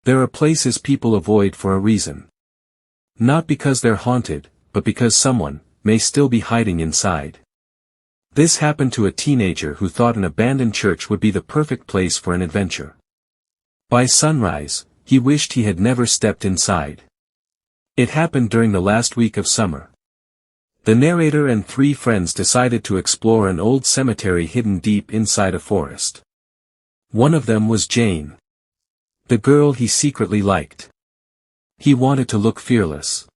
There are places people avoid for a reason. Not because they're haunted, but because someone may still be hiding inside. This happened to a teenager who thought an abandoned church would be the perfect place for an adventure. By sunrise, he wished he had never stepped inside. It happened during the last week of summer. The narrator and 3 friends decided to explore an old cemetery hidden deep inside a forest. One of them was Jane. The girl he secretly liked. He wanted to look fearless.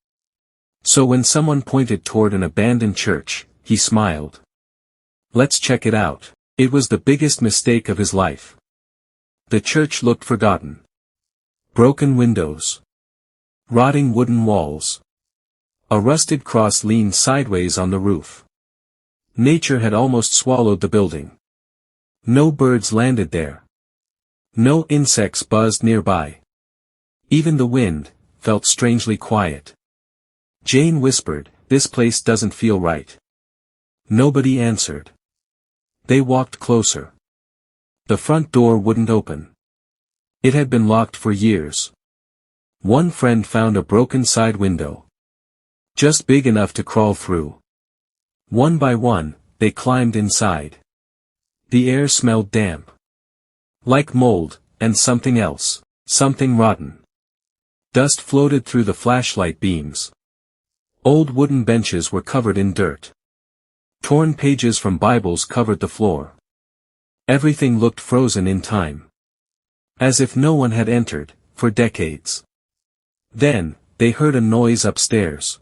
So when someone pointed toward an abandoned church, he smiled. Let's check it out. It was the biggest mistake of his life. The church looked forgotten. Broken windows. Rotting wooden walls. A rusted cross leaned sideways on the roof. Nature had almost swallowed the building. No birds landed there. No insects buzzed nearby. Even the wind felt strangely quiet. Jane whispered, "This place doesn't feel right." Nobody answered. They walked closer. The front door wouldn't open. It had been locked for years. One friend found a broken side window. Just big enough to crawl through. One by one, they climbed inside. The air smelled damp. Like mold, and something else, something rotten. Dust floated through the flashlight beams. Old wooden benches were covered in dirt. Torn pages from Bibles covered the floor. Everything looked frozen in time. As if no one had entered, for decades. Then, they heard a noise upstairs.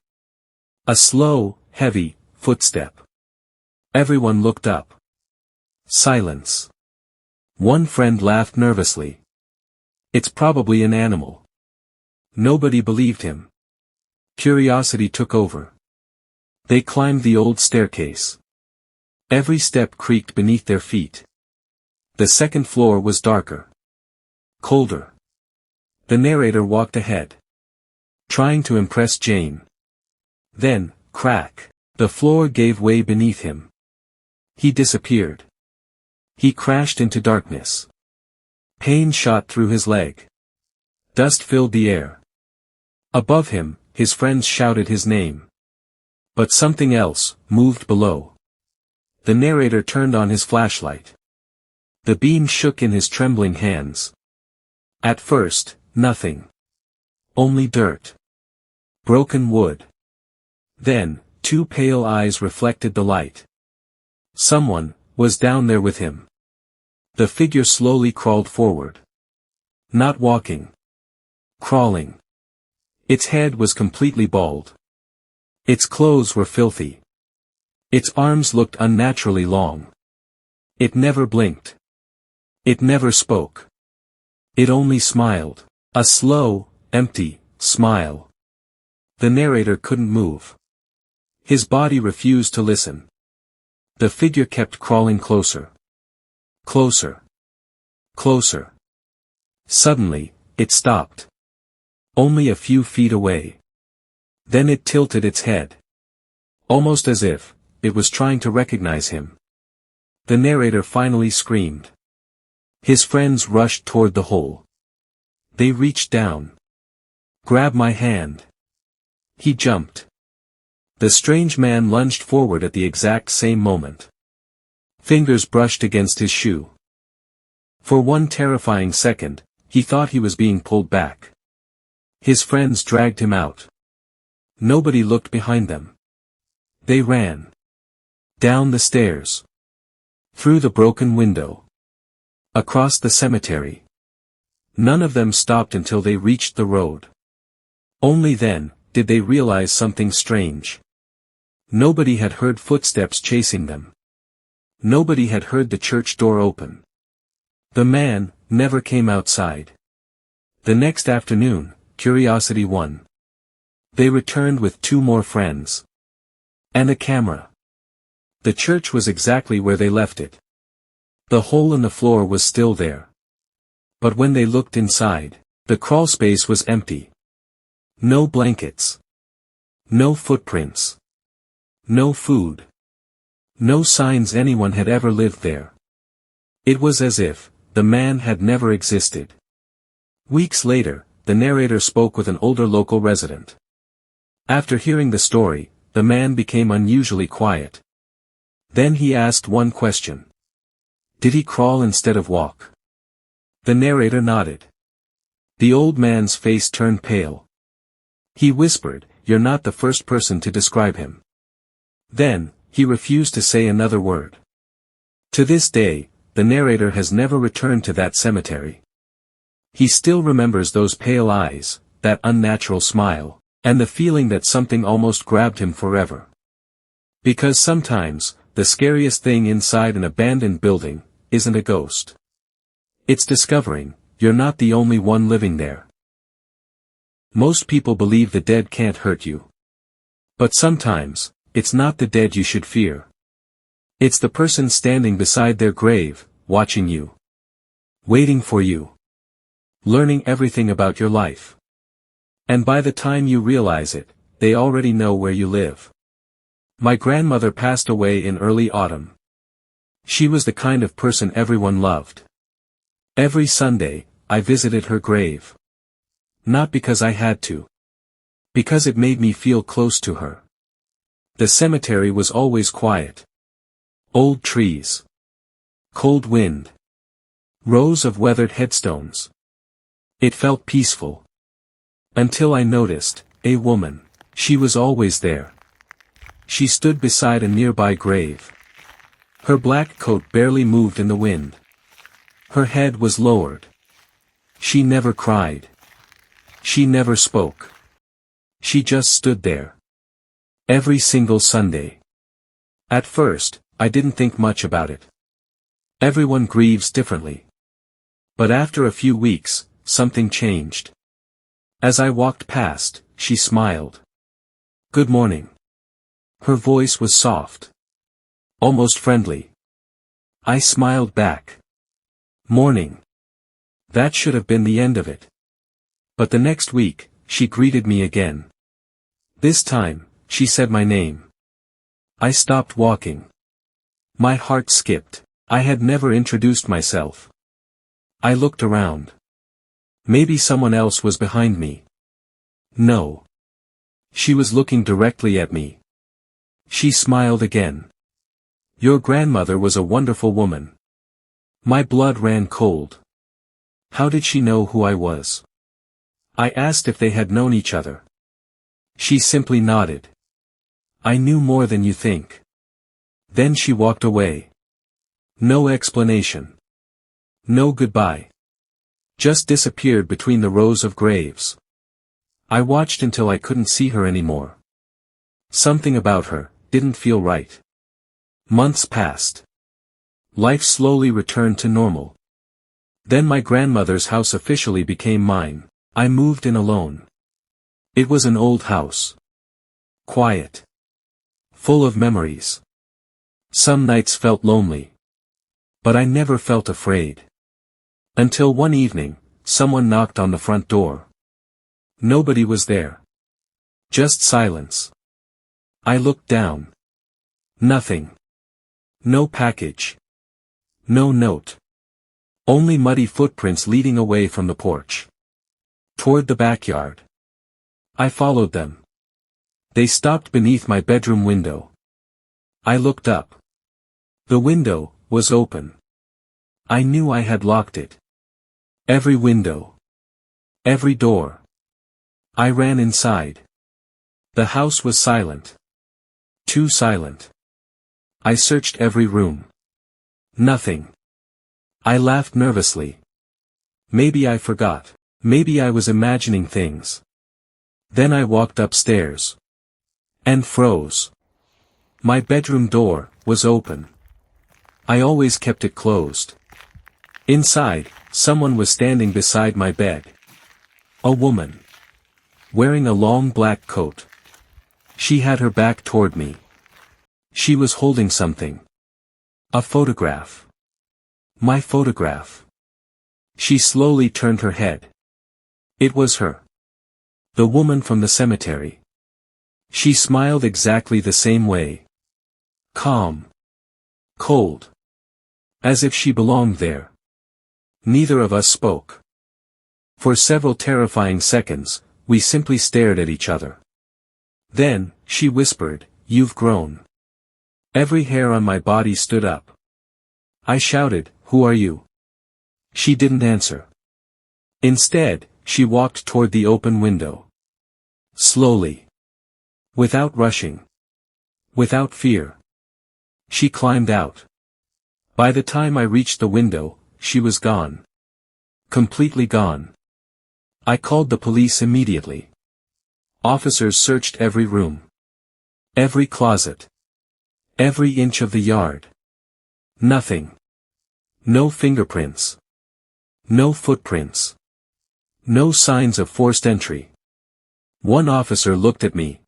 A slow, heavy, footstep. Everyone looked up. Silence. One friend laughed nervously. "It's probably an animal." Nobody believed him. Curiosity took over. They climbed the old staircase. Every step creaked beneath their feet. The second floor was darker. Colder. The narrator walked ahead. Trying to impress Jane. Then, crack. The floor gave way beneath him. He disappeared. He crashed into darkness. Pain shot through his leg. Dust filled the air. Above him, his friends shouted his name. But something else moved below. The narrator turned on his flashlight. The beam shook in his trembling hands. At first, nothing. Only dirt. Broken wood. Then, 2 pale eyes reflected the light. Someone was down there with him. The figure slowly crawled forward. Not walking. Crawling. Its head was completely bald. Its clothes were filthy. Its arms looked unnaturally long. It never blinked. It never spoke. It only smiled. A slow, empty smile. The narrator couldn't move. His body refused to listen. The figure kept crawling closer. Closer. Closer. Suddenly, it stopped. Only a few feet away. Then it tilted its head. Almost as if it was trying to recognize him. The narrator finally screamed. His friends rushed toward the hole. They reached down. "Grab my hand." He jumped. The strange man lunged forward at the exact same moment. Fingers brushed against his shoe. For one terrifying second, he thought he was being pulled back. His friends dragged him out. Nobody looked behind them. They ran. Down the stairs. Through the broken window. Across the cemetery. None of them stopped until they reached the road. Only then did they realize something strange. Nobody had heard footsteps chasing them. Nobody had heard the church door open. The man never came outside. The next afternoon, curiosity won. They returned with 2 more friends. And a camera. The church was exactly where they left it. The hole in the floor was still there. But when they looked inside, the crawlspace was empty. No blankets. No footprints. No food. No signs anyone had ever lived there. It was as if the man had never existed. Weeks later, the narrator spoke with an older local resident. After hearing the story, the man became unusually quiet. Then he asked one question. Did he crawl instead of walk? The narrator nodded. The old man's face turned pale. He whispered, "You're not the first person to describe him." Then, he refused to say another word. To this day, the narrator has never returned to that cemetery. He still remembers those pale eyes, that unnatural smile, and the feeling that something almost grabbed him forever. Because sometimes, the scariest thing inside an abandoned building isn't a ghost. It's discovering you're not the only one living there. Most people believe the dead can't hurt you. But sometimes, it's not the dead you should fear. It's the person standing beside their grave, watching you. Waiting for you. Learning everything about your life. And by the time you realize it, they already know where you live. My grandmother passed away in early autumn. She was the kind of person everyone loved. Every Sunday, I visited her grave. Not because I had to. Because it made me feel close to her. The cemetery was always quiet. Old trees. Cold wind. Rows of weathered headstones. It felt peaceful. Until I noticed, a woman. She was always there. She stood beside a nearby grave. Her black coat barely moved in the wind. Her head was lowered. She never cried. She never spoke. She just stood there. Every single Sunday. At first, I didn't think much about it. Everyone grieves differently. But after a few weeks, something changed. As I walked past, she smiled. "Good morning." Her voice was soft. Almost friendly. I smiled back. "Morning." That should have been the end of it. But the next week, she greeted me again. This time, she said my name. I stopped walking. My heart skipped. I had never introduced myself. I looked around. Maybe someone else was behind me. No. She was looking directly at me. She smiled again. "Your grandmother was a wonderful woman." My blood ran cold. How did she know who I was? I asked if they had known each other. She simply nodded. "I knew more than you think." Then she walked away. No explanation. No goodbye. Just disappeared between the rows of graves. I watched until I couldn't see her anymore. Something about her didn't feel right. Months passed. Life slowly returned to normal. Then my grandmother's house officially became mine. I moved in alone. It was an old house. Quiet. Full of memories. Some nights felt lonely. But I never felt afraid. Until one evening, someone knocked on the front door. Nobody was there. Just silence. I looked down. Nothing. No package. No note. Only muddy footprints leading away from the porch. Toward the backyard. I followed them. They stopped beneath my bedroom window. I looked up. The window was open. I knew I had locked it. Every window. Every door. I ran inside. The house was silent. Too silent. I searched every room. Nothing. I laughed nervously. Maybe I forgot. Maybe I was imagining things. Then I walked upstairs. And froze. My bedroom door was open. I always kept it closed. Inside, someone was standing beside my bed. A woman. Wearing a long black coat. She had her back toward me. She was holding something. A photograph. My photograph. She slowly turned her head. It was her. The woman from the cemetery. She smiled exactly the same way. Calm. Cold. As if she belonged there. Neither of us spoke. For several terrifying seconds, we simply stared at each other. Then, she whispered, "You've grown." Every hair on my body stood up. I shouted, "Who are you?" She didn't answer. Instead, she walked toward the open window. Slowly. Without rushing. Without fear. She climbed out. By the time I reached the window, she was gone. Completely gone. I called the police immediately. Officers searched every room. Every closet. Every inch of the yard. Nothing. No fingerprints. No footprints. No signs of forced entry. One officer looked at me.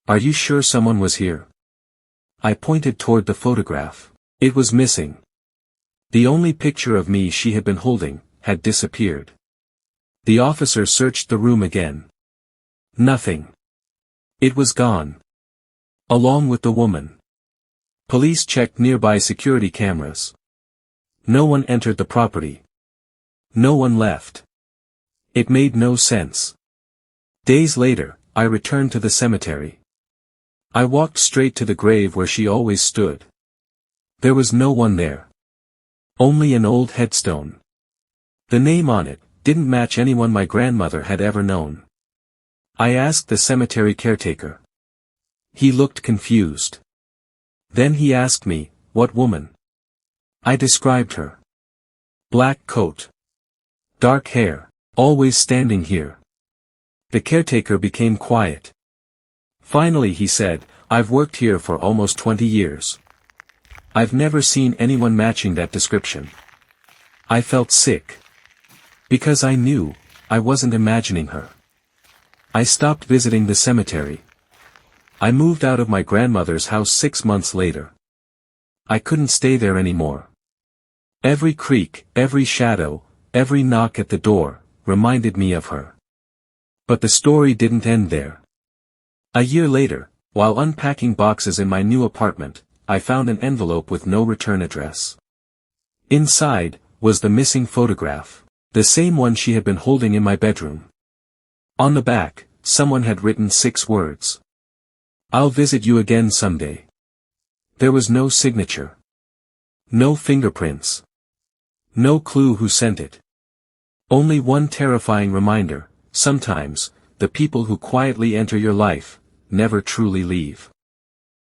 "Are you sure someone was here?" I pointed toward the photograph. It was missing. The only picture of me she had been holding had disappeared. The officer searched the room again. Nothing. It was gone. Along with the woman. Police checked nearby security cameras. No one entered the property. No one left. It made no sense. Days later, I returned to the cemetery. I walked straight to the grave where she always stood. There was no one there. Only an old headstone. The name on it didn't match anyone my grandmother had ever known. I asked the cemetery caretaker. He looked confused. Then he asked me, "What woman?" I described her. Black coat. Dark hair, always standing here. The caretaker became quiet. Finally he said, "I've worked here for almost 20 years. I've never seen anyone matching that description." I felt sick. Because I knew, I wasn't imagining her. I stopped visiting the cemetery. I moved out of my grandmother's house 6 months later. I couldn't stay there anymore. Every creak, every shadow, every knock at the door, reminded me of her. But the story didn't end there. A year later, while unpacking boxes in my new apartment, I found an envelope with no return address. Inside, was the missing photograph, the same one she had been holding in my bedroom. On the back, someone had written 6 words. "I'll visit you again someday." There was no signature. No fingerprints. No clue who sent it. Only one terrifying reminder: sometimes, the people who quietly enter your life, never truly leave.